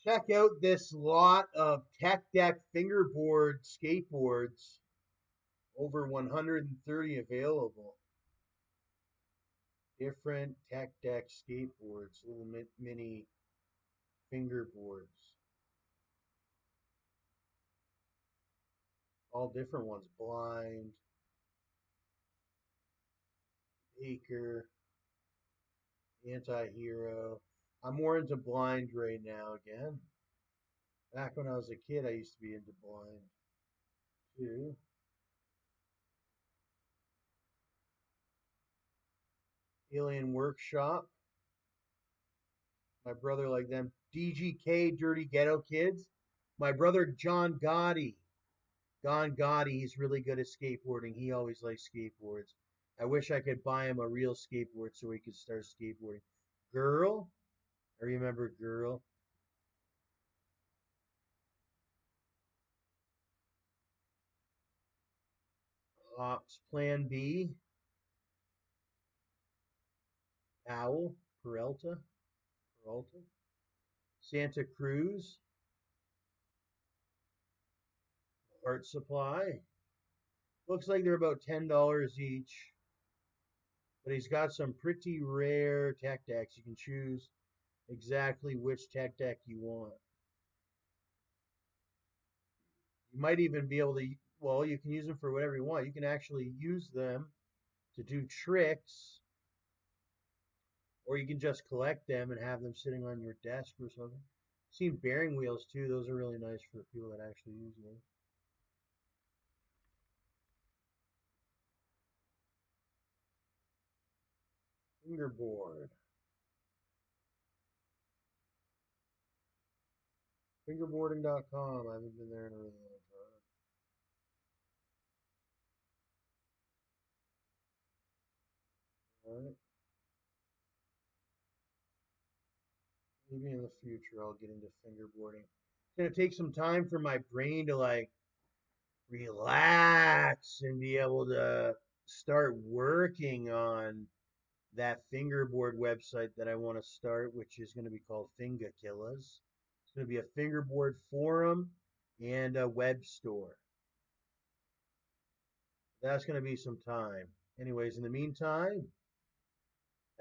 Check out this lot of Tech Deck fingerboard skateboards. Over 130 available. Different Tech Deck skateboards, little mini fingerboards. All different ones. Blind, Baker, Anti-Hero. I'm more into blind right now again. Back when I was a kid, I used to be into blind too. Alien Workshop. My brother like them. DGK, Dirty Ghetto Kids. My brother John Gotti. John Gotti, he's really good at skateboarding. He always likes skateboards. I wish I could buy him a real skateboard so he could start skateboarding. Girl, I remember Girl. Ops Plan B. Owl. Peralta. Santa Cruz. Art Supply. Looks like they're about $10 each. But he's got some pretty rare tech decks. You can choose exactly which tech deck you want. You might even be able to, well, you can use them for whatever you want. You can actually use them to do tricks, or you can just collect them and have them sitting on your desk or something. I've seen bearing wheels too. Those are really nice for people that actually use them. Fingerboard. Fingerboarding.com. I haven't been there in a really long time. All right. Maybe in the future I'll get into fingerboarding. It's gonna take some time for my brain to like relax and be able to start working on that fingerboard website that I want to start, which is going to be called Finga Killas. It's going to be a fingerboard forum and a web store. That's going to be some time. Anyways, in the meantime,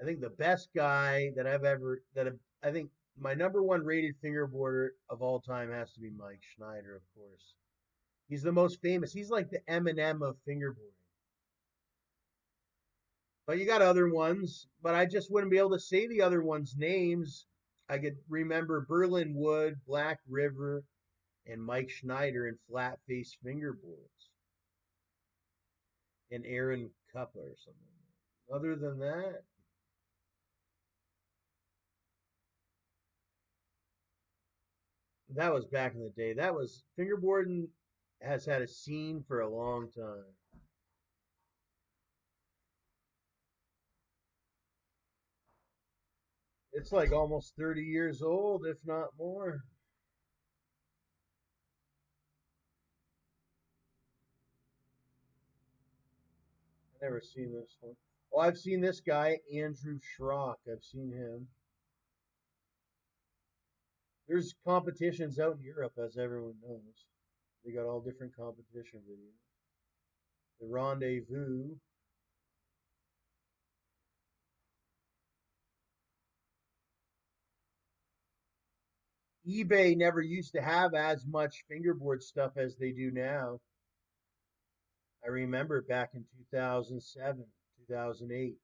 I think the best guy that I've ever I think my number one rated fingerboarder of all time has to be Mike Schneider, of course. He's the most famous. He's like the Eminem of fingerboarding. But you got other ones, but I just wouldn't be able to say the other ones' names. I could remember Berlin Wood, Black River, and Mike Schneider in flat face fingerboards, and Aaron Cupler or something. Other than that, that was back in the day. That was fingerboarding has had a scene for a long time. It's like almost 30 years old, if not more. I've never seen this one. Oh, I've seen this guy, Andrew Schrock. I've seen him. There's competitions out in Europe, as everyone knows. They got all different competition videos. The Rendezvous. eBay never used to have as much fingerboard stuff as they do now. I remember back in 2007, 2008.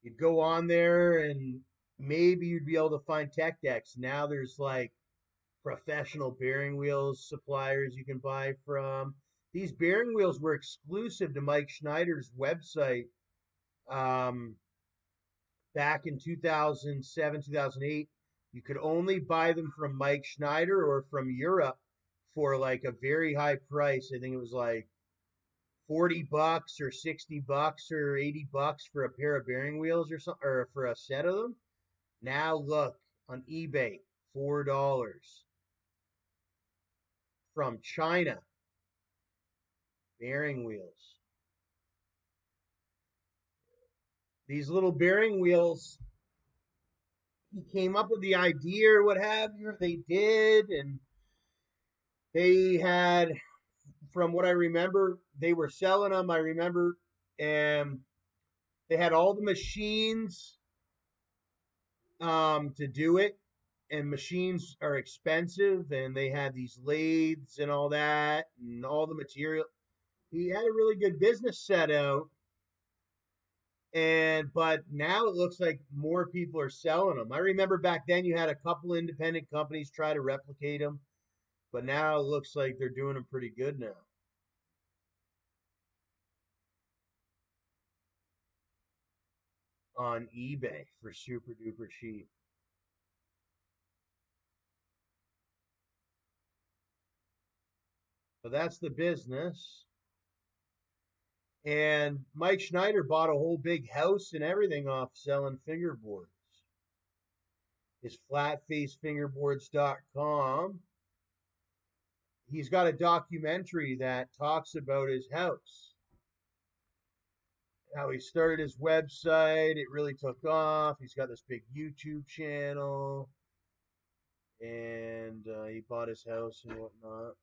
You'd go on there and maybe you'd be able to find tech decks. Now there's like professional bearing wheels suppliers you can buy from. These bearing wheels were exclusive to Mike Schneider's website um, back in 2007, 2008. You could only buy them from Mike Schneider or from Europe for like a very high price. I think it was like $40 or $60 or $80 for a pair of bearing wheels or something, or for a set of them. Now look on eBay, $4 from China, bearing wheels. These little bearing wheels, he came up with the idea or what have you. They did, and they had, from what I remember, they were selling them. I remember, and they had all the machines to do it, and machines are expensive, and they had these lathes and all that, and all the material. He had a really good business set out, and but now it looks like more people are selling them. I remember back then you had a couple independent companies try to replicate them, but now it looks like they're doing them pretty good now on eBay for super duper cheap. So that's the business. And Mike Schneider bought a whole big house and everything off selling fingerboards. His flatfacefingerboards.com. He's got a documentary that talks about his house, how he started his website. It really took off. He's got this big YouTube channel, and he bought his house and whatnot.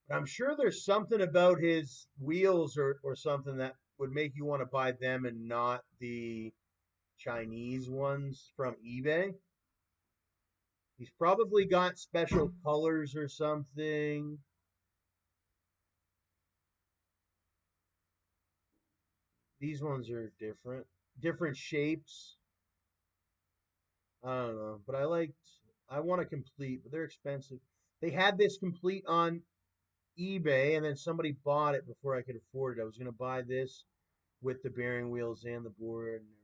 But I'm sure there's something about his wheels or something that would make you want to buy them and not the Chinese ones from eBay. He's probably got special colors or something. These ones are different, different shapes. I don't know, but I want a complete, but they're expensive. They had this complete on eBay, and then somebody bought it before I could afford it. I was going to buy this with the bearing wheels and the board and everything.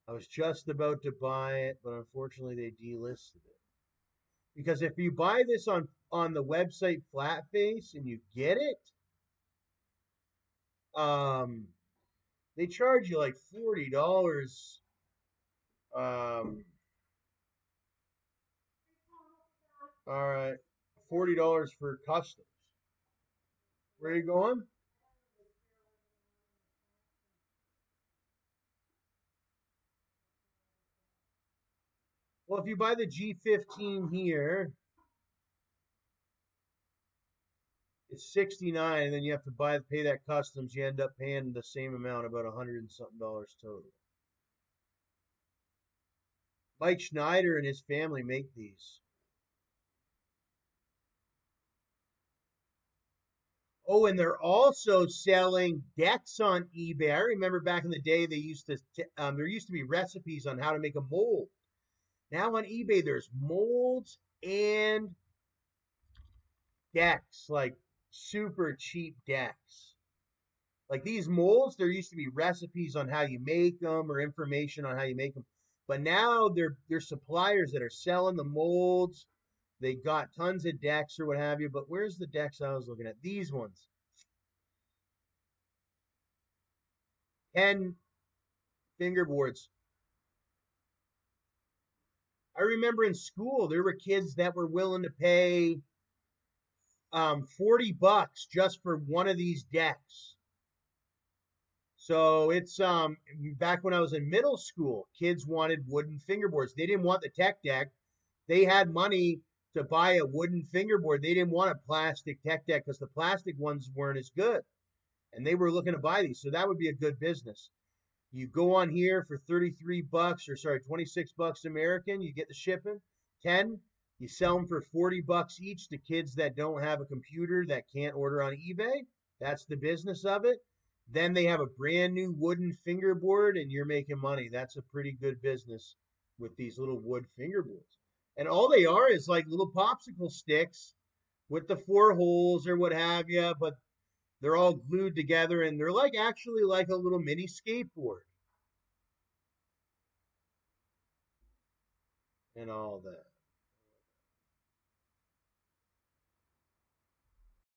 I was just about to buy it, but unfortunately they delisted it. Because if you buy this on the website Flatface and you get it, um, they charge you like $40. All right, $40 for customs. Where are you going? Well, if you buy the G15 here, it's 69, and then you have to pay that customs. You end up paying the same amount, about 100 and something dollars total. Mike Schneider and his family make these. Oh, and they're also selling decks on eBay. I remember back in the day they used to there used to be recipes on how to make a mold. Now on eBay there's molds and decks, like super cheap decks. Like these molds, there used to be recipes on how you make them or information on how you make them. But now there's suppliers that are selling the molds. They got tons of decks or what have you. But where's the decks I was looking at? These ones. 10 fingerboards. I remember in school there were kids that were willing to pay $40 just for one of these decks. So it's back when I was in middle school, kids wanted wooden fingerboards. They didn't want the tech deck. They had money to buy a wooden fingerboard. They didn't want a plastic tech deck because the plastic ones weren't as good. And they were looking to buy these. So that would be a good business. You go on here for 33 bucks, or sorry, 26 bucks American, you get the shipping. 10, you sell them for 40 bucks each to kids that don't have a computer that can't order on eBay. That's the business of it. Then they have a brand new wooden fingerboard and you're making money. That's a pretty good business with these little wood fingerboards. And all they are is like little popsicle sticks with the four holes or what have you, but they're all glued together and they're like actually like a little mini skateboard and all that.